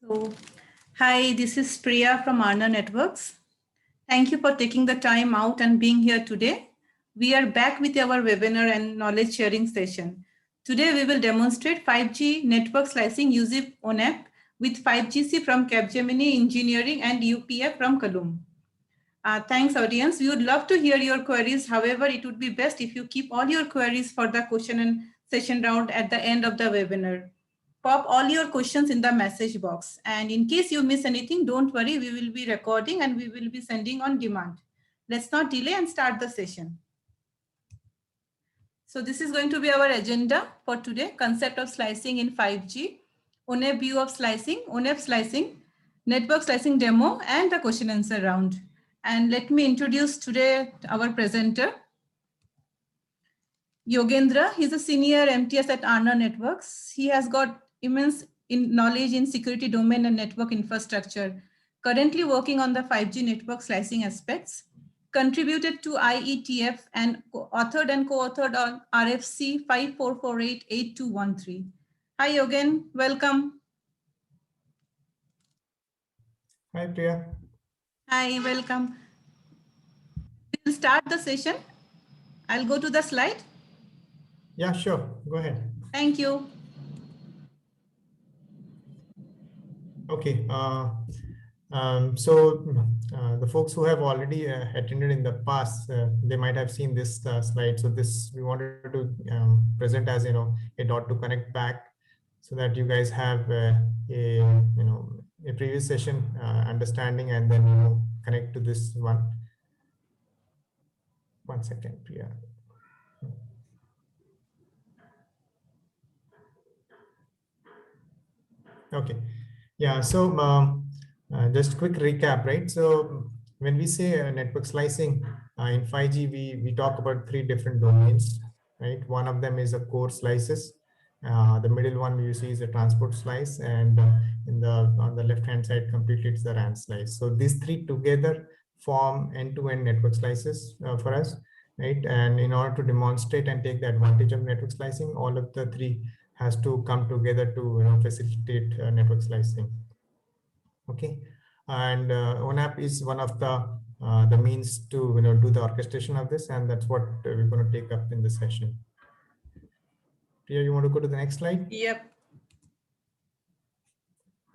So, hi, this is Priya from Arna Networks. Thank you for taking the time out and being here today. We are back with our webinar and knowledge sharing session. Today, we will demonstrate 5G network slicing using ONAP with 5GC from Capgemini Engineering and UPF from Kalum. Thanks, audience. We would love to hear your queries. However, it would be best if you keep all your queries for the question and session round at the end of the webinar. Pop all your questions in the message box. And in case you miss anything, don't worry, we will be recording and we will be sending on demand. Let's not delay and start the session. So this is going to be our agenda for today: concept of slicing in 5G, ONAP view of slicing, ONAP slicing, network slicing demo, and the question answer round. And let me introduce today our presenter, Yogendra. He's a senior MTS at Arna Networks. He has got immense knowledge in security domain and network infrastructure, currently working on the 5G network slicing aspects, contributed to IETF and authored and co-authored on RFC 54488213. Hi, Yogen, welcome. Hi, Priya. Hi, welcome. We'll start the session. I'll go to the slide. Yeah, sure. Go ahead. Thank you. Okay. The folks who have already attended in the past, they might have seen this slide. So this we wanted to present as a dot to connect back, so that you guys have a previous session understanding, and then connect to this one. 1 second, Priya. Okay. Yeah. So just quick recap, right? So when we say network slicing in 5G, we talk about 3 different domains, right? One of them is a core slices. The middle one you see is a transport slice, and on the left hand side completely it's the RAN slice. So these 3 together form end-to-end network slices for us, right? And in order to demonstrate and take the advantage of network slicing, all of the 3 has to come together to facilitate network slicing. Okay, and ONAP is one of the means to do the orchestration of this, and that's what we're going to take up in the session. Priya, you want to go to the next slide? Yep.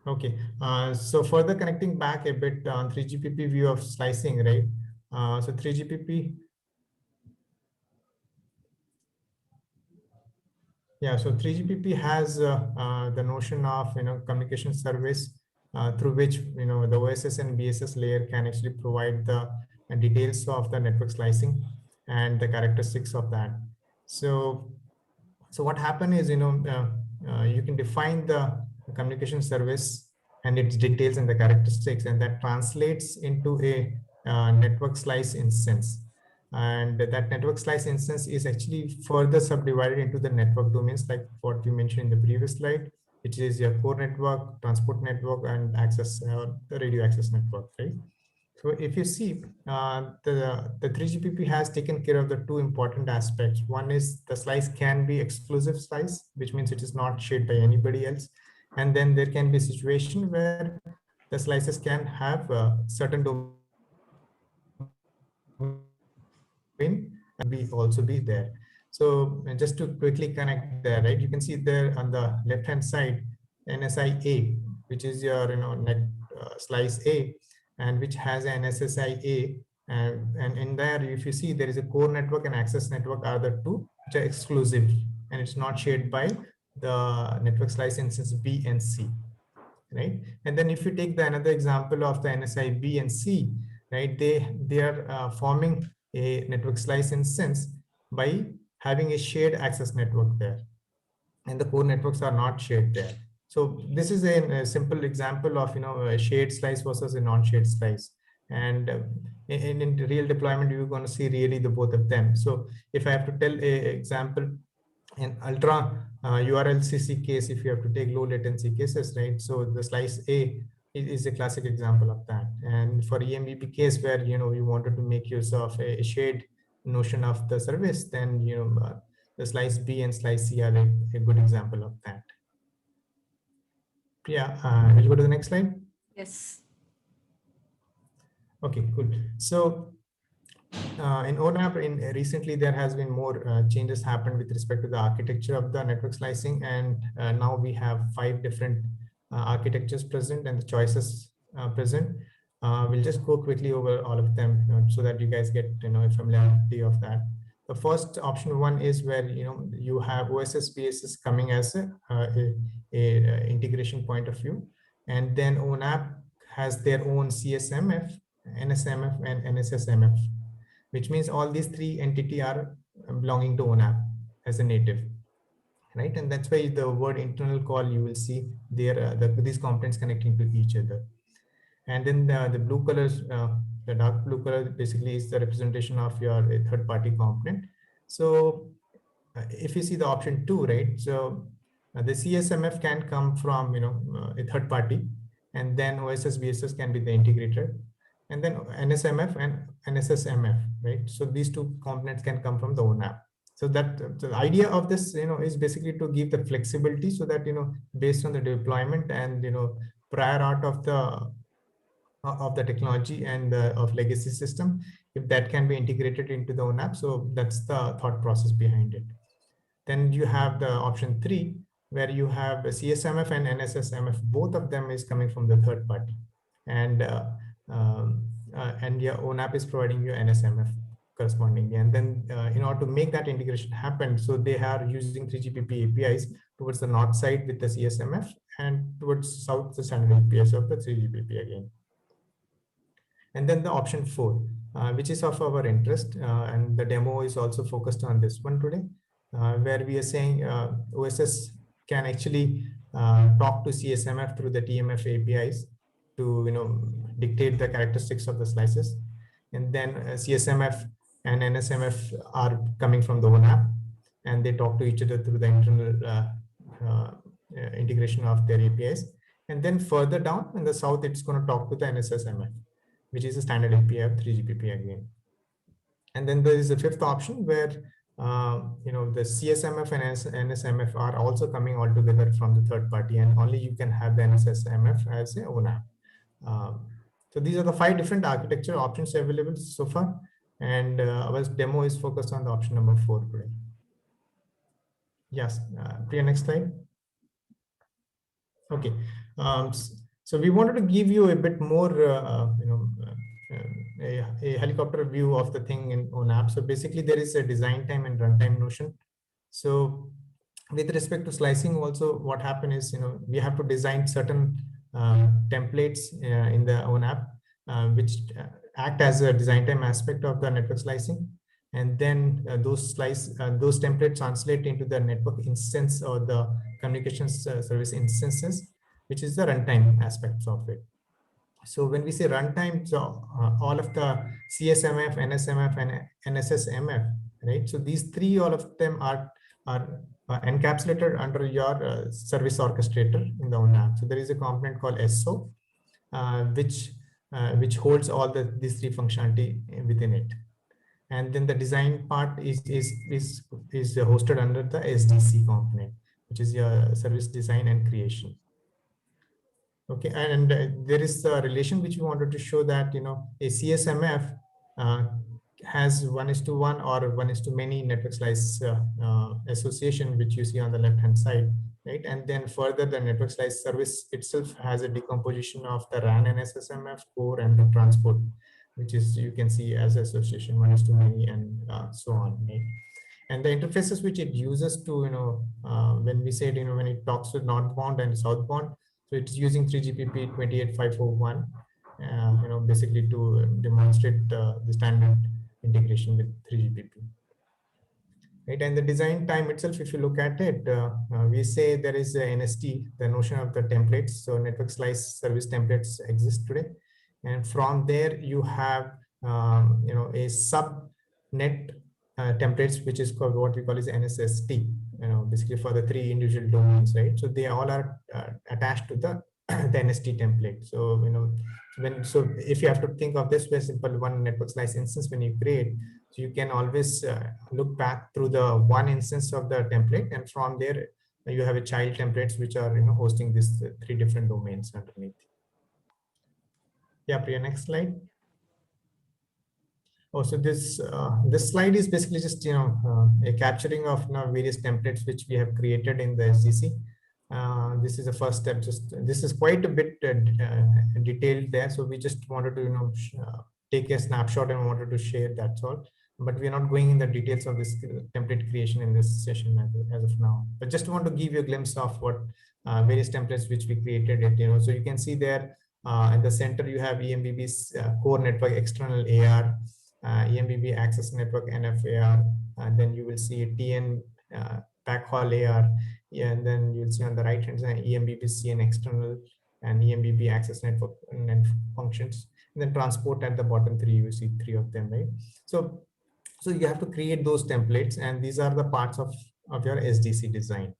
Okay, so further connecting back a bit on 3GPP view of slicing, right? So 3GPP. Yeah, so 3GPP has the notion of communication service through which the OSS and BSS layer can actually provide the details of the network slicing and the characteristics of that. So what happened is you can define the communication service and its details and the characteristics, and that translates into a network slice instance. And that network slice instance is actually further subdivided into the network domains, like what we mentioned in the previous slide, which is your core network, transport network, and access, the radio access network, right? So if you see, the 3GPP has taken care of the 2 important aspects. One is the slice can be exclusive slice, which means it is not shared by anybody else. And then there can be a situation where the slices can have certain domain also be there. So just to quickly connect there, right? You can see there on the left-hand side, NSI A, which is your net slice A, and which has an SSI A, and in there, if you see, there is a core network and access network are the 2 which are exclusive, and it's not shared by the network slice instance B and C, right? And then if you take another example of the NSI B and C, right, they are forming a network slice instance by having a shared access network there, and the core networks are not shared there. So this is a simple example of a shared slice versus a non-shared slice. And in real deployment, you're going to see really the both of them. So if I have to tell a example, in ultra URLCC case, if you have to take low latency cases, right? So the slice A is a classic example of that. And for EMBP case where you wanted to make use of a shared notion of the service, then the slice B and slice C are a good example of that. Yeah, will you go to the next slide? Yes. Okay, cool. So in ONAP, recently there has been more changes happened with respect to the architecture of the network slicing, and now we have 5 different architectures present and the choices present. We'll just go quickly over all of them, so that you guys get a familiarity of that. The first option one is where you have OSS BSS coming as a integration point of view, and then ONAP has their own CSMF, NSMF, and NSSMF, which means all these 3 entity are belonging to ONAP as a native, right? And that's why the word internal call, you will see there these components connecting to each other. And then the blue colors, the dark blue color basically is the representation of your third party component. So if you see the option 2, right? So the CSMF can come from a third party, and then OSS BSS can be the integrator, and then NSMF and NSSMF, right? So these 2 components can come from the ONAP. So that the idea of this is basically to give the flexibility, so that based on the deployment and prior art of the technology and of legacy system, if that can be integrated into the ONAP. So that's the thought process behind it. Then you have the option 3, where you have a CSMF and NSSMF. Both of them is coming from the third party, and your ONAP is providing you NSMF correspondingly. And then in order to make that integration happen, so they are using 3GPP APIs towards the north side with the CSMF, and towards south the standard APIs of the 3GPP again. And then the option 4, which is of our interest, and the demo is also focused on this one today, where we are saying OSS can actually talk to CSMF through the TMF APIs to dictate the characteristics of the slices. And then CSMF and NSMF are coming from the ONAP, and they talk to each other through the internal integration of their APIs. And then further down in the south, it's going to talk to the NSSMF, which is a standard API of 3GPP again. And then there is a 5th option where the CSMF and NSMF are also coming all together from the third party, and only you can have the NSSMF as a ONAP. So these are the 5 different architecture options available so far, and our demo is focused on the option number 4 today. Yes, Priya, next slide. Okay, so we wanted to give you a bit more, a helicopter view of the thing in ONAP. So basically, there is a design time and runtime notion. So with respect to slicing, also what happened is, we have to design certain templates in the ONAP, which act as a design time aspect of the network slicing. And then those templates translate into the network instance or the communications service instances, which is the runtime aspects of it. So when we say runtime, so all of the CSMF, NSMF, and NSSMF, right? So these 3, all of them are encapsulated under your service orchestrator in the ONAP. So there is a component called SO, which holds all these 3 functionality within it. And then the design part is hosted under the SDC component, which is your service design and creation. Okay, and there is a relation which we wanted to show that a CSMF has 1:1 or 1:many network slice association, which you see on the left hand side, right? And then further, the network slice service itself has a decomposition of the RAN and SSMF core and the transport, which is you can see as association 1:many and so on, right? And the interfaces which it uses to when we said when it talks to northbound and southbound, so it's using 3GPP 28541 basically to demonstrate the standard integration with 3GPP, right? And the design time itself, if you look at it, we say there is a NST, the notion of the templates. So network slice service templates exist today, and from there you have a subnet templates, which is called what we call is NSST, basically for the 3 individual domains, right? So they all are attached to the the NST template. So so if you have to think of this very simple one network slice instance when you create, so you can always look back through the one instance of the template, and from there you have a child templates which are hosting these three different domains underneath. Yeah, Priya, next slide. Oh, so this slide is basically just a capturing of various templates which we have created in the SDC. This is the first step. Just this is quite a bit detailed there, so we just wanted to take a snapshot and wanted to share. That's all. But we are not going in the details of this template creation in this session as of now. But just want to give you a glimpse of what various templates which we created. So you can see there in the center you have EMBB's core network external AR. EMBB access network NFAR, and then you will see a TN backhaul AR, yeah, and then you'll see on the right hand side EMBB CN external and EMBB access network and functions, and then transport at the bottom three. You see three of them, right? So you have to create those templates, and these are the parts of your SDC design.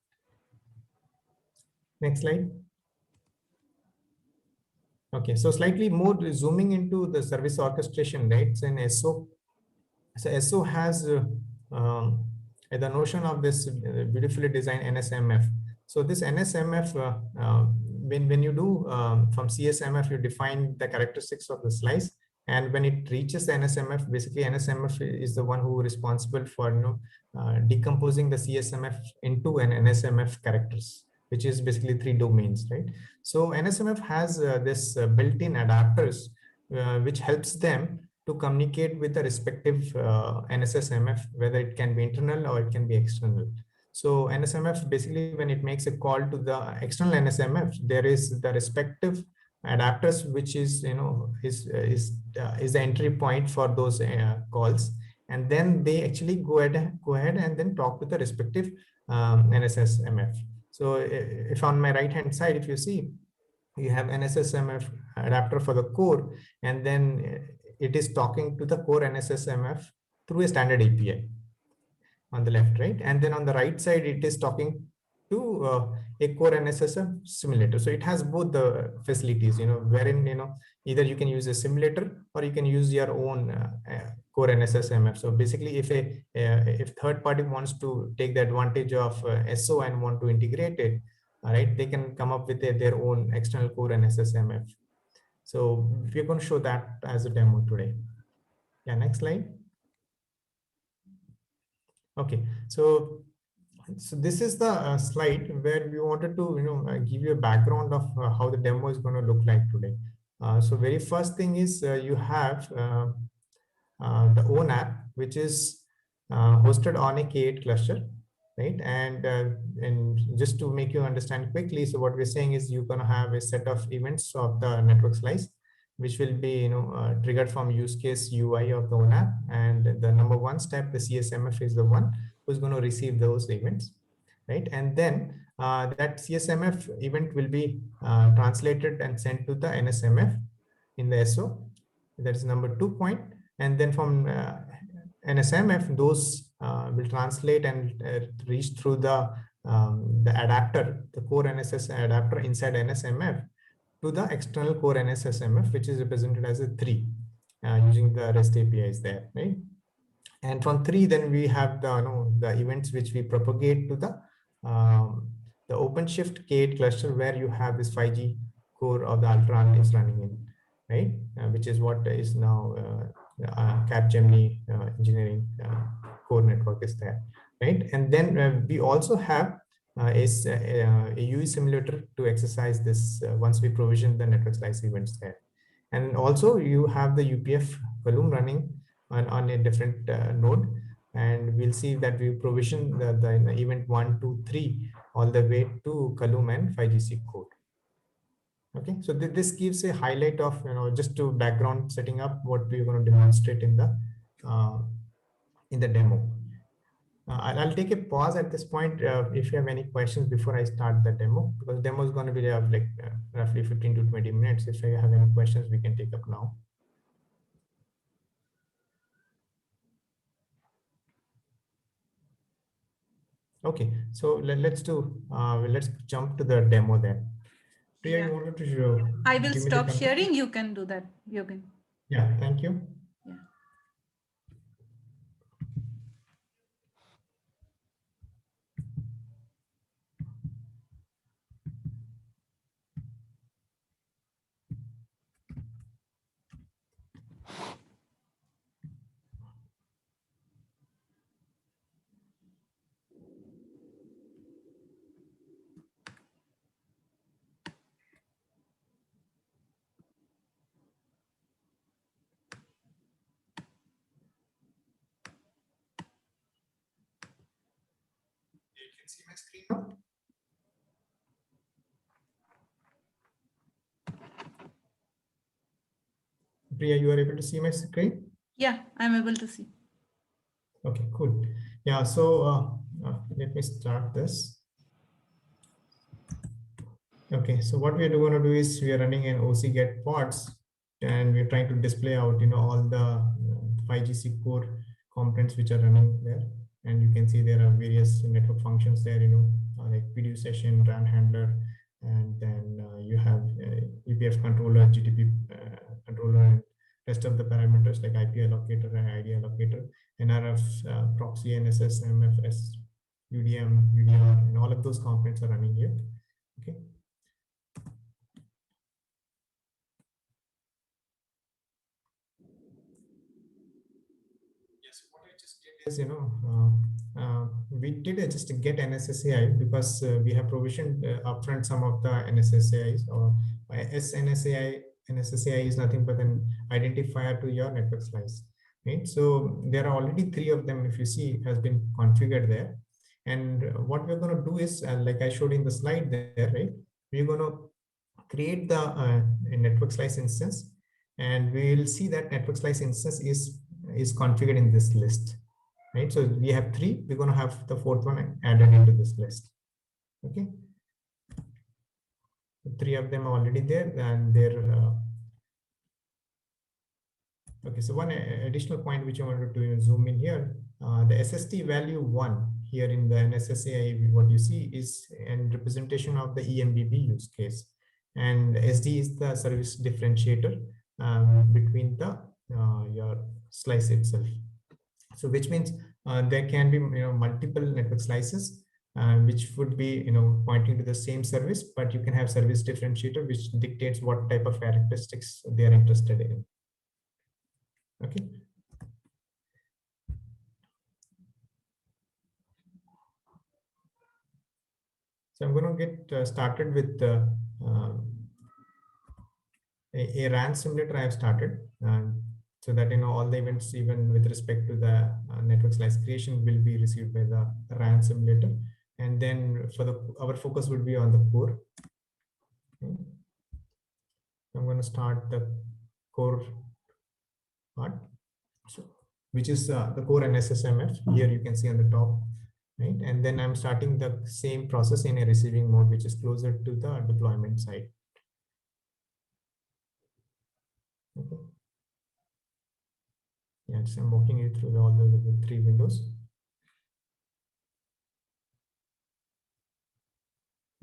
Next slide. Okay, so slightly more zooming into the service orchestration, right? It's an SO. So SO has the notion of this beautifully designed NSMF. So this NSMF, when you do from CSMF, you define the characteristics of the slice, and when it reaches the NSMF, basically NSMF is the one who is responsible for decomposing the CSMF into an NSMF characters, which is basically three domains, right? So NSMF has this built-in adapters, which helps them to communicate with the respective NSSMF, whether it can be internal or it can be external. So NSMF basically, when it makes a call to the external NSMF, there is the respective adapters, which is the entry point for those calls, and then they actually go ahead and then talk with the respective NSSMF. So if on my right hand side, if you see, you have NSSMF adapter for the core, and then it is talking to the core NSSMF through a standard API on the left, right? And then on the right side, it is talking to a core NSSM simulator. So it has both the facilities, wherein, either you can use a simulator or you can use your own core NSSMF. So basically, if third party wants to take the advantage of SO and want to integrate it, all right, they can come up with their own external core NSSMF. So we're going to show that as a demo today. Yeah, next slide. Okay, so this is the slide where we wanted to give you a background of how the demo is going to look like today. So very first thing is you have the ONAP, which is hosted on a K8 cluster, right? And just to make you understand quickly, so what we're saying is you're going to have a set of events of the network slice, which will be triggered from use case UI of the ONAP, and the number one step, the CSMF, is the one who's going to receive those events, right? And then that CSMF event will be translated and sent to the NSMF in the SO. That is number 2 point. And then from NSMF, those will translate and reach through the adapter, the core NSS adapter inside NSMF, to the external core NSSMF, which is represented as a 3 using the REST APIs there, right? And from 3, then we have the events which we propagate to the OpenShift K8 cluster, where you have this 5G core of the Altran is running in, right? Which is what is now Capgemini engineering core network is there, right? And then we also have a UE simulator to exercise this once we provision the network slice events there. And also you have the UPF column running on a different node, and we'll see that we provision the event 1, 2, 3 all the way to column and 5GC code. Okay, so this gives a highlight of just to background setting up what we're going to demonstrate in the demo. I'll take a pause at this point if you have any questions before I start the demo, because demo is going to be like roughly 15 to 20 minutes. If you have any questions, we can take up now. Okay, so let's jump to the demo then. Priya, Yeah. you wanted to show? I will stop sharing. You can do that. You can. Yeah, thank you. Yeah. can see my screen now. Priya, you are able to see my screen? Yeah, I'm able to see. Okay, cool. Yeah, so let me start this. Okay, so what we are going to do is we are running an OC get pods, and we're trying to display out, all the 5GC core components which are running there. And you can see there are various network functions there, like video session, RAN handler, and then you have UPF controller, GTP controller, and rest of the parameters like IP allocator and ID allocator, NRF, proxy, NSS, MFS, UDM, UDR, and all of those components are running here. Okay. Yes, what I just did is, we did just get NSSAI because we have provisioned upfront some of the NSSAIs, or NSSAI is nothing but an identifier to your network slice, right? So there are already 3 of them, if you see, has been configured there. And what we're going to do is, like I showed in the slide there, right? We're going to create the network slice instance, and we will see that network slice instance is configured in this list, right? So we have 3, we're going to have the 4th one added into this list. Okay, 3 of them are already there, and they're okay. So one additional point which I wanted to zoom in here, the SST value 1 here in the NSSAI, what you see is a representation of the EMBB use case, and SD is the service differentiator between the your slice itself. So which means there can be multiple network slices which would be pointing to the same service, but you can have service differentiator which dictates what type of characteristics they are interested in. Okay. So I'm going to get started with a RAN simulator I have started, so that all the events, even with respect to the network slice creation, will be received by the RAN simulator. And then for our focus would be on the core. Okay. I'm going to start the core part, so which is the core NSSMF. Here you can see on the top, right? And then I'm starting the same process in a receiving mode, which is closer to the deployment side. Okay. Yes, I'm walking you through all the 3 windows.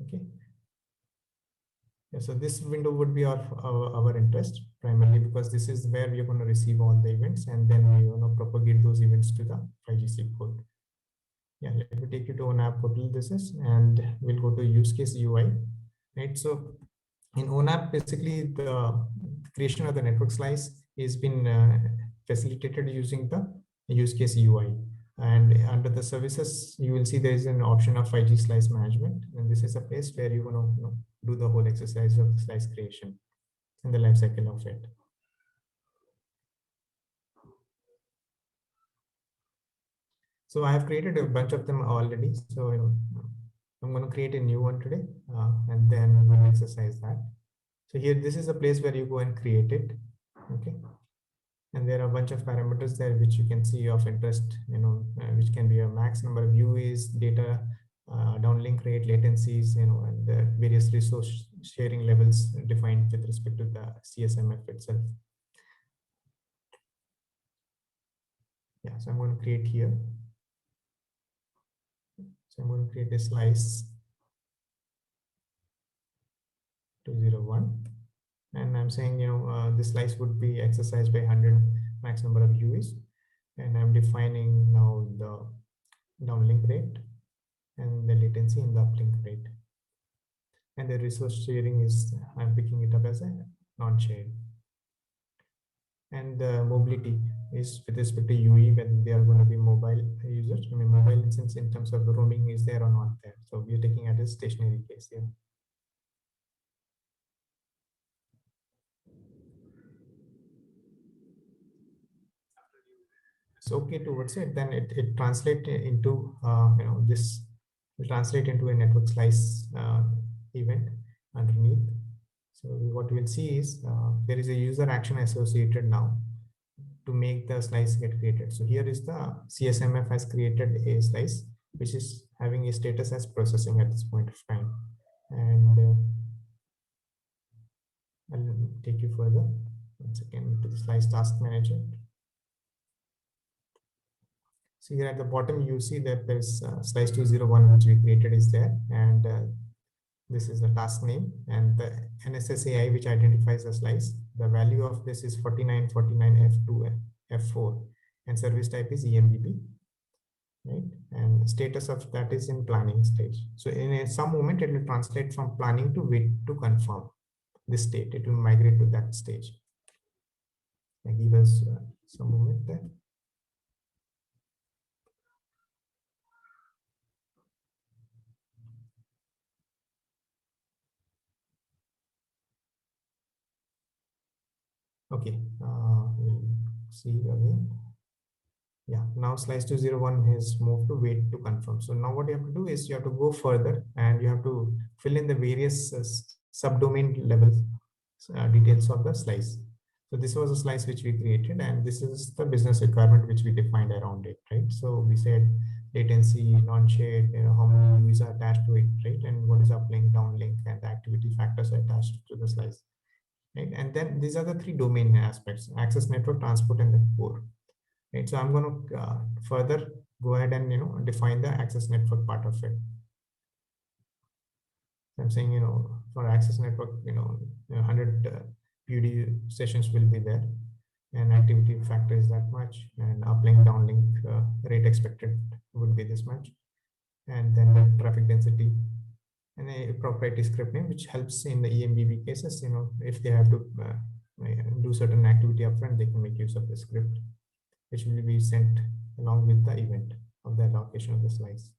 Okay. Yeah, so this window would be our interest primarily, because this is where we're going to receive all the events, and then we want to propagate those events to the 5GC code. Yeah, let me take you to ONAP portal. This is, and we'll go to use case UI, right? So in ONAP, basically the creation of the network slice is been facilitated using the use case UI. And under the services, you will see there is an option of 5G slice management, and this is a place where you want to do the whole exercise of slice creation and the life cycle of it. So I have created a bunch of them already. So I'm going to create a new one today, and then we'll exercise that. So here, this is a place where you go and create it. Okay. And there are a bunch of parameters there which you can see of interest, which can be a max number of UAs, data, downlink rate, latencies, and the various resource sharing levels defined with respect to the CSMF itself. Yeah, so I'm going to create here. So I'm going to create a slice 201. And I'm saying, this slice would be exercised by 100 max number of UAs. And I'm defining now the downlink rate and the latency in the uplink rate. And the resource sharing is, I'm picking it up as a non-shared. And the mobility is with respect to UE, whether they are going to be mobile users. I mean, mobile instance in terms of the roaming is there or not there. So we're taking it as a stationary case here. It's okay towards it, then it translates into this will translate into a network slice event underneath. So what we'll see is there is a user action associated now to make the slice get created. So here is the CSMF has created a slice which is having a status as processing at this point of time. And I'll take you further once again to the slice task manager. So here at the bottom, you see that there's slice 201 which we created is there, and this is the task name, and the NSSAI which identifies the slice. The value of this is 4949F2 F4, and service type is EMBB, right? And status of that is in planning stage. So in some moment, it will translate from planning to wait to confirm this state. It will migrate to that stage. Give us some moment there. Okay, we'll see again. Yeah, now slice 201 has moved to wait to confirm. So now what you have to do is you have to go further and you have to fill in the various subdomain level details of the slice. So this was a slice which we created, and this is the business requirement which we defined around it, right? So we said latency, non-shared, how many UIs are attached to it, right? And what is uplink, downlink, and the activity factors attached to the slice, right? And then these are the three domain aspects: access network, transport, and the core. Right, so I'm going to further go ahead and define the access network part of it. I'm saying for access network 100 PUD sessions will be there, and activity factor is that much, and uplink downlink rate expected would be this much, and then the traffic density and a proprietary script name which helps in the EMBB cases. If they have to do certain activity upfront, they can make use of the script which will be sent along with the event of the allocation of the slice.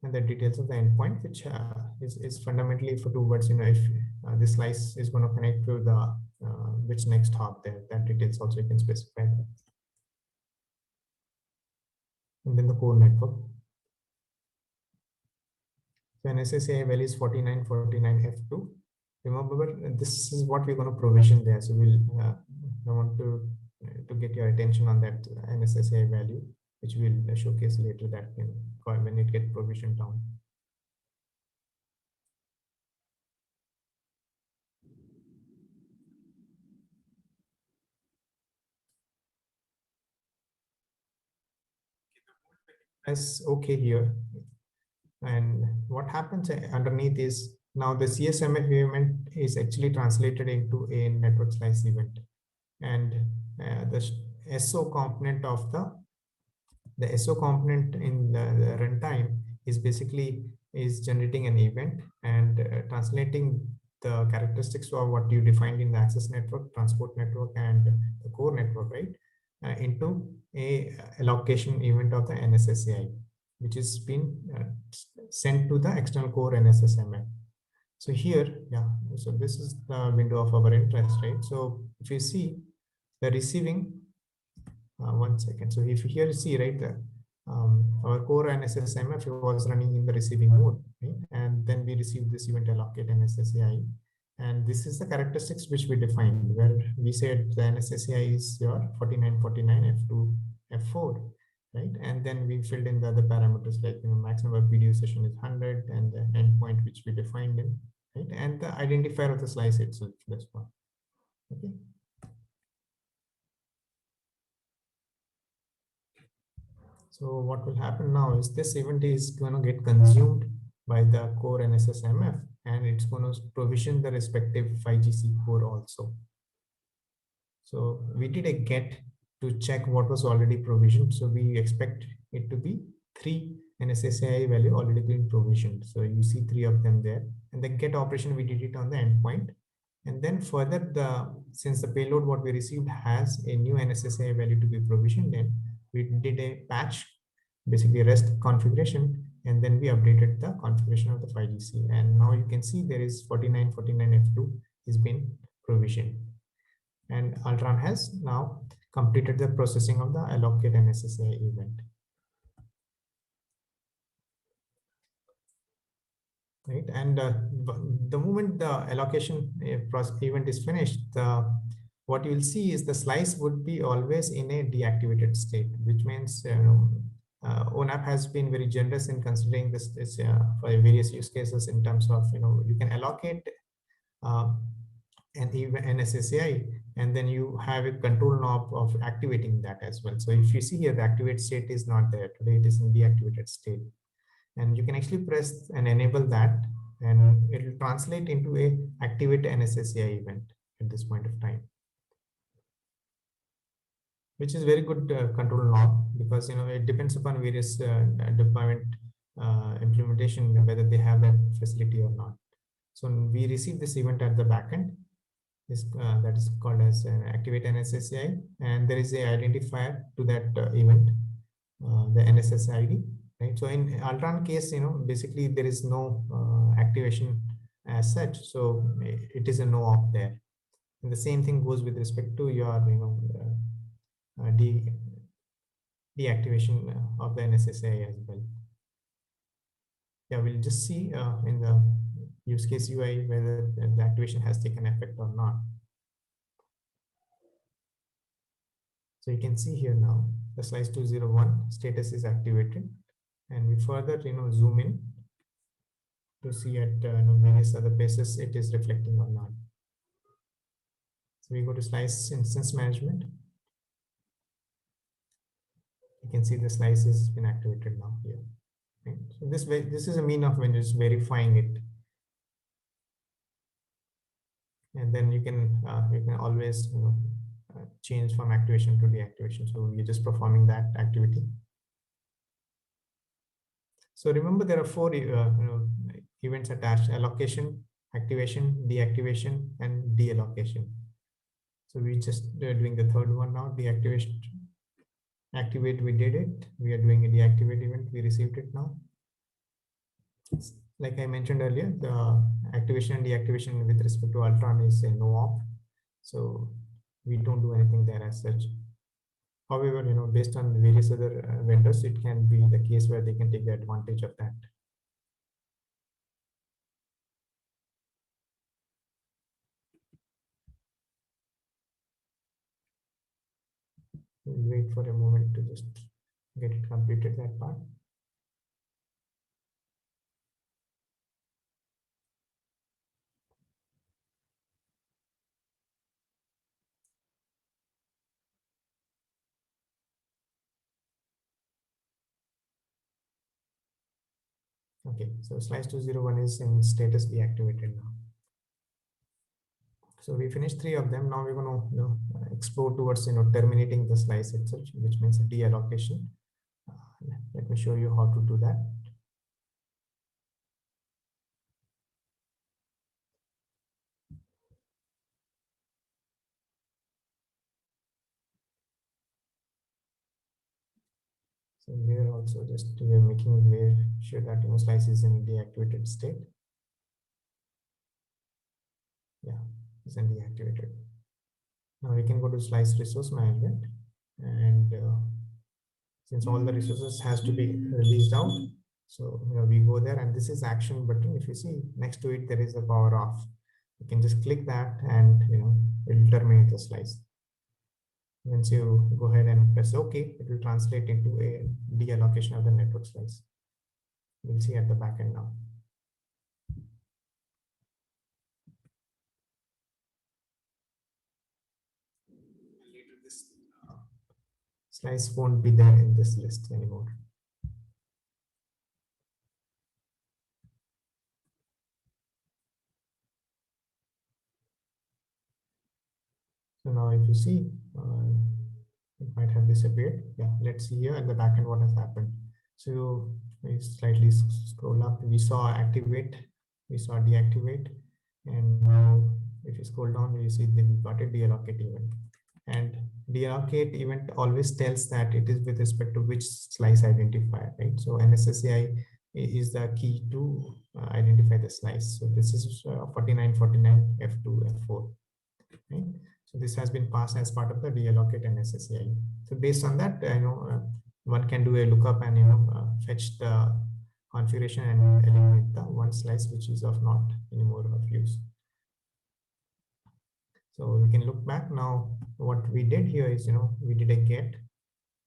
And the details of the endpoint, which is fundamentally for towards, if this slice is going to connect to the which next hop there, that details also you can specify. And then the core network. So NSSAI value is 4949F2. Remember, this is what we're going to provision there. So we'll I want to get your attention on that NSSAI value, which we'll showcase later that when it gets provisioned down. That's okay here. And what happens underneath is now the CSMF event is actually translated into a network slice event. And the SO component of the SO component in the runtime is basically generating an event and translating the characteristics of what you defined in the access network, transport network, and the core network, right, into a allocation event of the NSSAI, which is been sent to the external core NSSMF. So here, yeah, so this is the window of our interest, right? So if you see the receiving, 1 second. So if you here see, right, our core NSSMF was running in the receiving mode, right? And then we received this event allocate NSSAI. And this is the characteristics which we defined, where we said the NSSAI is your 4949 F2 F4, right? And then we filled in the other parameters like max number of video session is 100, and the endpoint which we defined in, right? And the identifier of the slice itself, this one. Okay. So what will happen now is this event is going to get consumed by the core NSSMF, and it's going to provision the respective 5GC core also. So we did a get to check what was already provisioned. So we expect it to be 3 NSSAI value already been provisioned. So you see 3 of them there, and the get operation, we did it on the endpoint. And then further, since the payload what we received has a new NSSAI value to be provisioned in, we did a patch, basically REST configuration, and then we updated the configuration of the 5GC. And now you can see there is 4949F2 is been provisioned. And Altran has now completed the processing of the allocate NSSAI event. right? And the moment the allocation event is finished, what you will see is the slice would be always in a deactivated state, which means ONAP has been very generous in considering this for various use cases in terms of, you can allocate uh, an SSAI, and then you have a control knob of activating that as well. So if you see here, the activate state is not there. Today it is in deactivated state. And you can actually press and enable that, and it will translate into a activate NSSCI event at this point of time, which is very good control knob, because it depends upon various deployment implementation whether they have that facility or not. So we receive this event at the backend. That is called as an activate NSSCI, and there is a identifier to that event, the NSS ID. Right. So in Altran case, basically there is no activation as such, so it is a no op there. And the same thing goes with respect to your deactivation of the NSSA as well. Yeah, we'll just see in the use case UI whether the activation has taken effect or not. So you can see here now the slice 201 status is activated, and we further zoom in to see at various other places it is reflecting or not. So we go to slice instance management. You can see the slice has been activated now here. Right? So this is a mean of when it's verifying it, and then you can always change from activation to deactivation. So we're just performing that activity. So remember, there are four events attached: allocation, activation, deactivation, and deallocation. So we just doing the third one now, deactivation. Activate, we did it. We are doing a deactivate event. We received it now. Like I mentioned earlier, the activation and deactivation with respect to Altran is a no op. So we don't do anything there as such. However, based on various other vendors, it can be the case where they can take the advantage of that. We'll wait for a moment to just get it completed, that part. Okay, so slice 201 is in status deactivated now. So we finished 3 of them. Now we're going to explore towards terminating the slice itself, which means deallocation. Let me show you how to do that. So here also just we are making sure that slice is in deactivated state. Yeah, it's in deactivated. Now we can go to slice resource management, and since all the resources has to be released out, so we go there, and this is action button. If you see next to it, there is a power off. You can just click that, and it will terminate the slice. Once you go ahead and press OK, it will translate into a deallocation of the network slice. We'll see at the back end now. Later, this slice won't be there in this list anymore. So now if you see, it might have disappeared. Yeah, let's see here at the back end what has happened. So we slightly scroll up. We saw activate, we saw deactivate, and now if you scroll down, you see that we got a deallocate event. And deallocate event always tells that it is with respect to which slice identifier, right? So NSSCI is the key to identify the slice. So this is 4949 F2 F4, right? So this has been passed as part of the deallocate NSSCI. So based on that, one can do a lookup and fetch the configuration and eliminate the one slice which is of not anymore of use. So we can look back now. What we did here is, we did a get,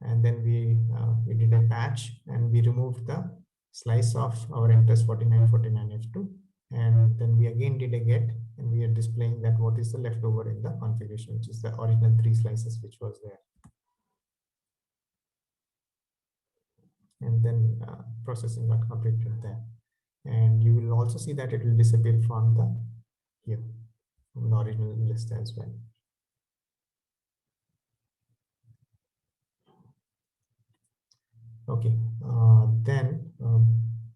and then we did a patch, and we removed the slice of our interest 4949 F2, and then we again did a get, and we are displaying that what is the leftover in the configuration, which is the original 3 slices which was there. And then processing got completed there, and you will also see that it will disappear from the here from the original list as well. Okay, then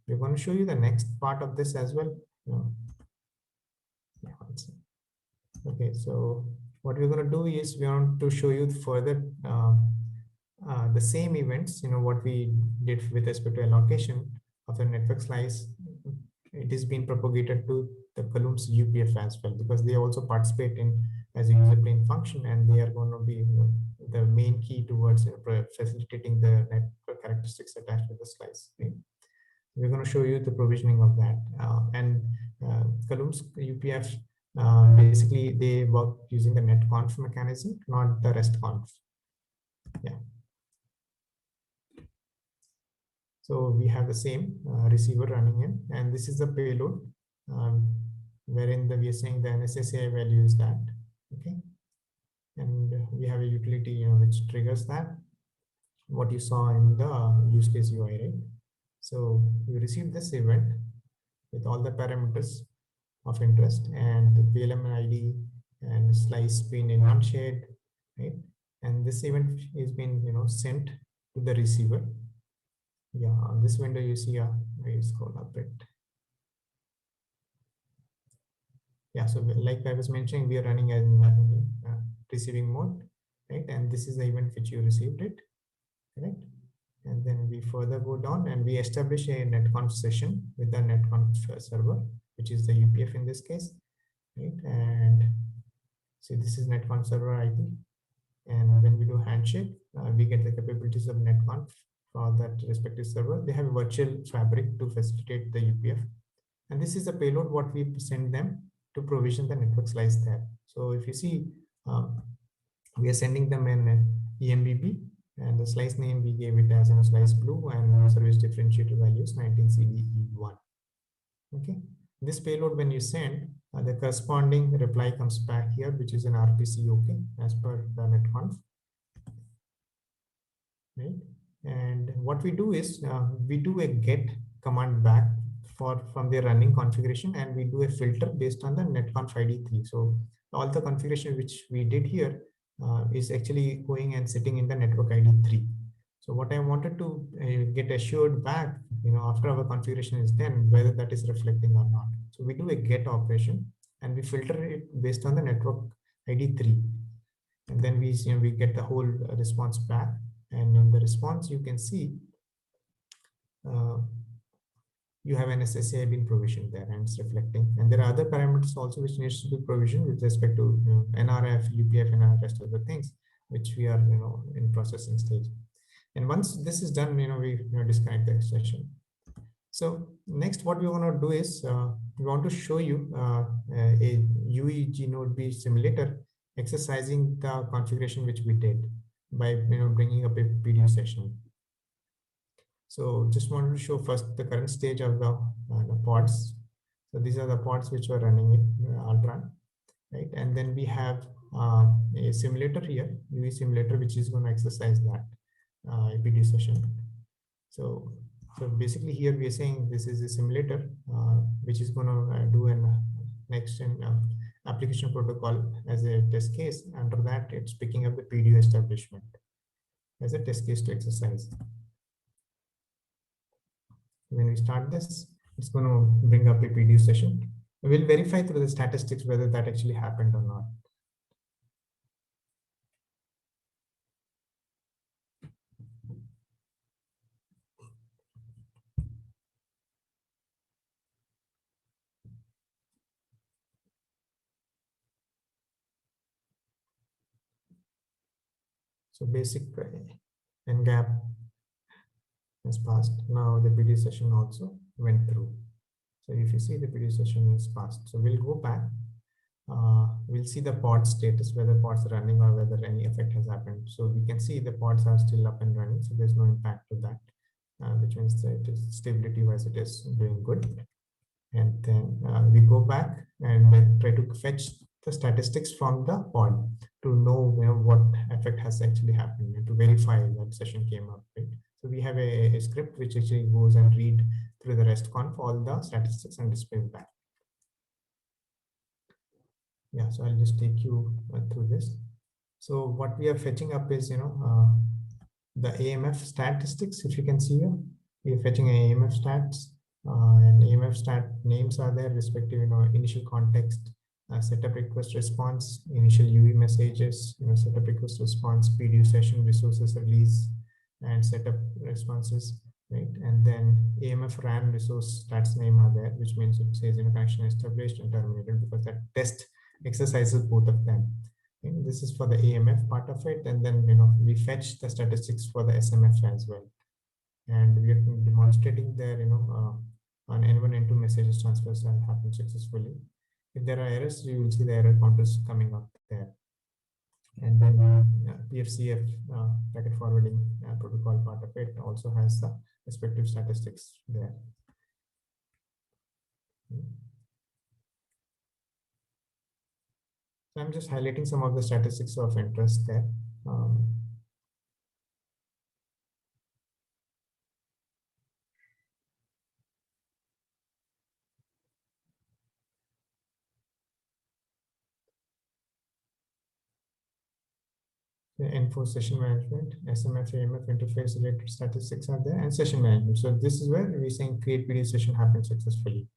we're going to show you the next part of this as well. Yeah, okay, so what we're going to do is we want to show you further the same events, what we did with respect to allocation of the network slice. It is being propagated to the columns UPF as well, because they also participate in as a user plane function, and they are going to be the main key towards facilitating the network characteristics attached to the slice. Okay? We're going to show you the provisioning of that, and columns UPF basically they work using the netconf mechanism, not the restconf. Yeah. So we have the same receiver running in, and this is the payload, wherein we are saying the NSSAI value is that. Okay, and we have a utility which triggers that, what you saw in the use case UI, right? So you receive this event with all the parameters of interest and the PLM ID and slice pin in one shade, right? And this event is being sent to the receiver. Yeah, on this window you see I scroll up it. Yeah, so like I was mentioning, we are running as receiving mode, right? And this is the event which you received it, correct? And then we further go down and we establish a netconf session with the netconf server, which is the UPF in this case, right? And see, this is netconf server IP. And when we do handshake, we get the capabilities of netconf for that respective server. They have a virtual fabric to facilitate the UPF. And this is the payload what we send them to provision the network slice there. So if you see, we are sending them an EMBB, and the slice name we gave it as slice blue, and service differentiator values 19CDE1. Okay, this payload when you send, the corresponding reply comes back here, which is an RPC OK as per the netconf, right? And what we do is we do a get command back from the running configuration, and we do a filter based on the netconf ID 3. So all the configuration which we did here is actually going and sitting in the network ID 3. So what I wanted to get assured back, after our configuration is done, whether that is reflecting or not. So we do a get operation and we filter it based on the network ID 3. And then we get the whole response back. And in the response, you can see you have an SSAI been provisioned there, and it's reflecting. And there are other parameters also which needs to be provisioned with respect to NRF, UPF, and the rest of the things which we are in processing stage. And once this is done, we disconnect the session. So next, what we want to do is we want to show you a UEG Node B simulator exercising the configuration which we did by bringing up a PDU session. So just wanted to show first the current stage of the pods. So these are the pods which were running in Ultron, right? And then we have a simulator here, UE simulator, which is going to exercise that PDU session. So basically here we are saying this is a simulator which is going to do an next application protocol as a test case. Under that, it's picking up the PDU establishment as a test case to exercise. When we start this, it's going to bring up a PDU session. We'll verify through the statistics whether that actually happened or not. So basic NGAP has passed. Now the PD session also went through. So if you see, the PD session is passed. So we'll go back. We'll see the pod status, whether pods are running or whether any effect has happened. So we can see the pods are still up and running. So there's no impact to that, which means that it is stability wise, it is doing good. And then we go back and try to fetch the statistics from the pod to know, what effect has actually happened and to verify that session came up, right? So we have a script which actually goes and read through the REST-conf all the statistics and displays back. Yeah, so I'll just take you through this. So what we are fetching up is, the AMF statistics. If you can see here, we are fetching AMF stats, and AMF stat names are there, respective, initial context, setup request response, initial UE messages, setup request response, PDU session resources release, and setup responses, right? And then AMF ran resource stats name are there, which means it says, connection established and terminated, because that test exercises both of them. And this is for the AMF part of it, and then we fetch the statistics for the SMF as well, and we are demonstrating there on N1 N2 messages transfers have happened successfully. If there are errors, you will see the error counters coming up there. And then PFCF packet forwarding protocol part of it also has the respective statistics there. So I'm just highlighting some of the statistics of interest there. The info session management, SMF, AMF interface related statistics are there, and session management. So this is where we're saying create PD session happened successfully.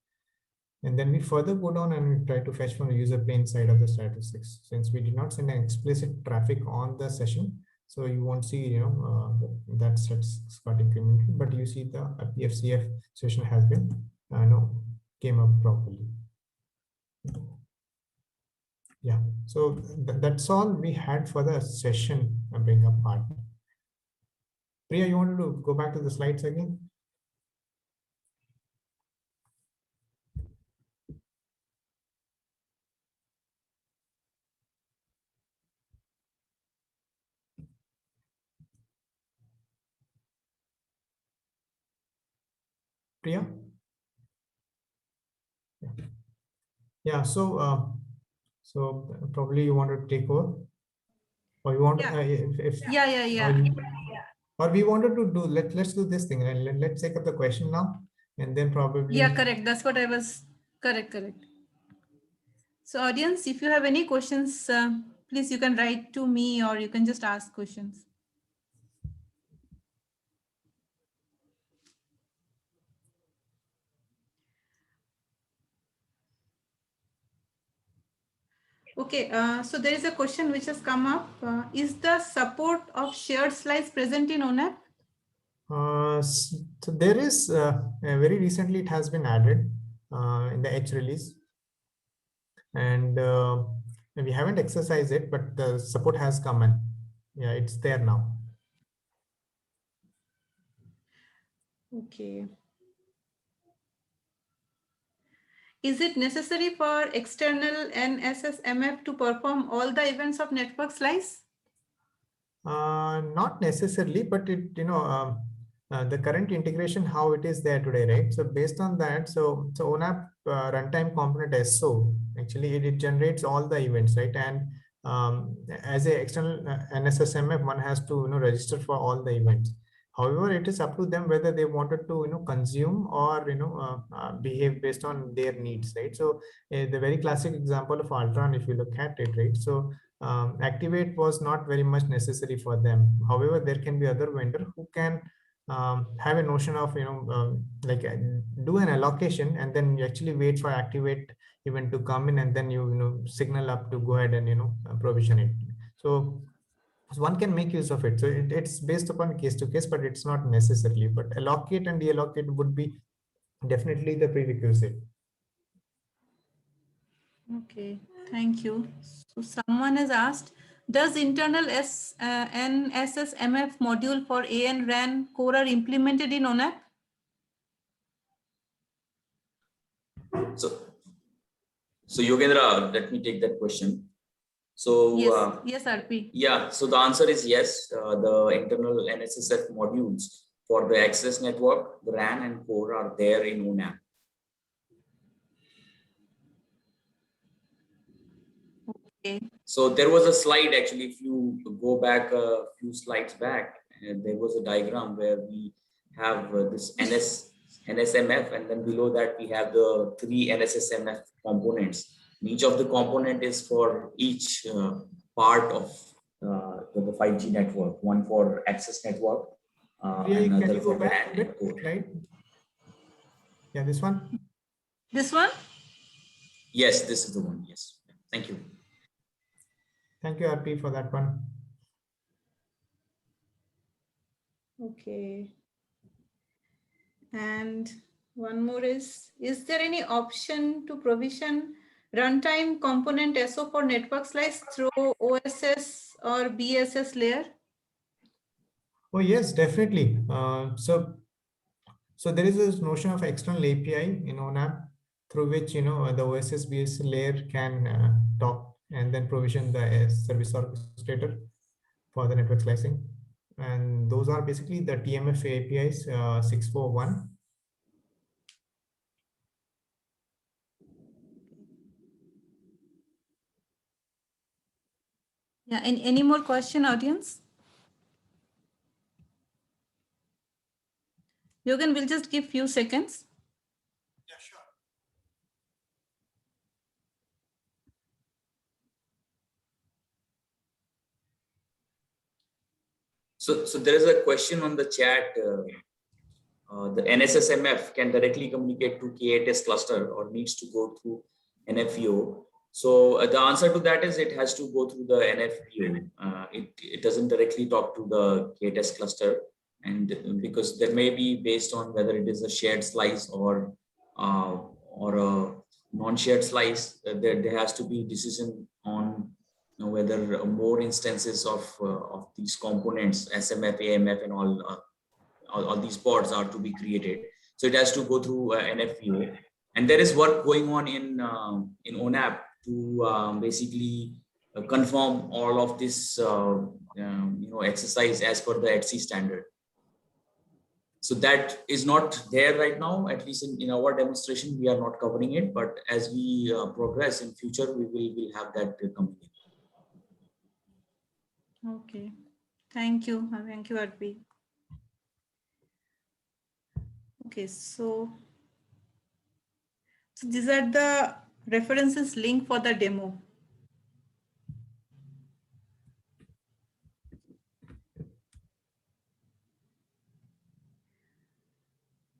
And then we further go down and we try to fetch from the user plane side of the statistics. Since we did not send an explicit traffic on the session, so you won't see, that statistics got incremented, but you see the PFCF session has been, came up properly. Yeah, so that's all we had for the session bring up part. Priya, you wanted to go back to the slides again? Priya? Yeah, so probably you want to take over, or you want Yeah. to, or we wanted to do, let's do this thing, and let's take up the question now, and then probably. Yeah, correct. That's what I was, correct. So audience, if you have any questions, please you can write to me or you can just ask questions. Okay, so there is a question which has come up. Is the support of shared slice present in ONAP? So there is, very recently it has been added in the H release, and we haven't exercised it, but the support has come in. Yeah, it's there now. Okay. Is it necessary for external NSSMF to perform all the events of network slice? Not necessarily, but it, the current integration, how it is there today, right? So based on that, so ONAP runtime component SO, actually it generates all the events, right? And as a external NSSMF, one has to, register for all the events. However, it is up to them whether they wanted to, consume or, behave based on their needs, right? So the very classic example of Altran, if you look at it, right? So Activate was not very much necessary for them. However, there can be other vendor who can have a notion of, do an allocation and then you actually wait for Activate event to come in, and then you signal up to go ahead and provision it. So one can make use of it. So it's based upon case to case, but it's not necessarily. But allocate and deallocate would be definitely the prerequisite. Okay, thank you. So someone has asked, Does internal NSSMF module for AN RAN core are implemented in ONAP? So Yogendra, let me take that question. So yes, RP. Yeah, so the answer is yes. The internal NSSF modules for the access network, the RAN and core are there in ONAP. Okay. So there was a slide, actually, if you go back a few slides back, there was a diagram where we have this NSMF, and then below that we have the 3 NSSMF components. And each of the component is for each part of the 5G network, one for access network, another for the RAN and core. Right? Yeah, this one. This one? Yes, this is the one. Yes. Thank you. Thank you, RP, for that one. Okay. And one more is there any option to provision runtime component SO for network slice through OSS or BSS layer? Oh, yes, definitely. So there is this notion of external API in ONAP through which, the OSS BSS layer can talk and then provision the service orchestrator for the network slicing. And those are basically the TMF APIs 641. Yeah, and any more question, audience? Yogan, we'll just give few seconds. Yeah, sure. So there is a question on the chat. The NSSMF can directly communicate to K8S cluster or needs to go through NFVO. So the answer to that is it has to go through the NFVO. It doesn't directly talk to the K8S cluster, and because there may be, based on whether it is a shared slice or a non-shared slice, there has to be decision on whether more instances of these components, SMF, AMF, and all these pods are to be created. So it has to go through NFVO, and there is work going on in ONAP to basically confirm all of this exercise as per the ETSI standard. So that is not there right now, at least in our demonstration, we are not covering it, but as we progress in future, we will have that coming in. Okay, thank you, RP. Okay, so these are the references link for the demo.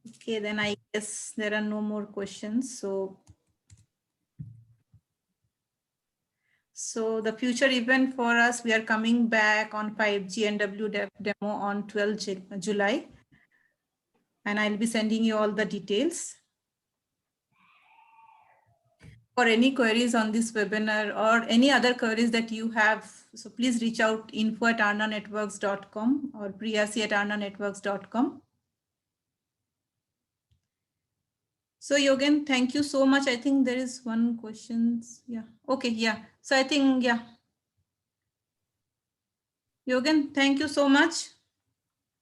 Okay, then I guess there are no more questions. So the future event for us, we are coming back on 5G NW demo on 12 July. And I'll be sending you all the details. For any queries on this webinar or any other queries that you have, so please reach out info@arnanetworks.com or priyasi@arnanetworks.com. So Yogan, thank you so much. I think there is one question. Yeah. Okay. Yeah. So I think, yeah. Yogan, thank you so much.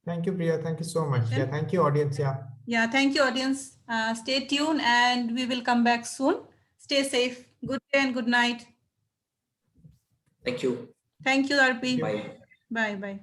Thank you, Priya. Thank you so much. Yeah. Thank you, audience. Yeah. Yeah. Thank you, audience. Stay tuned and we will come back soon. Stay safe. Good day and good night. Thank you. Thank you, RP. Bye. Bye. Bye.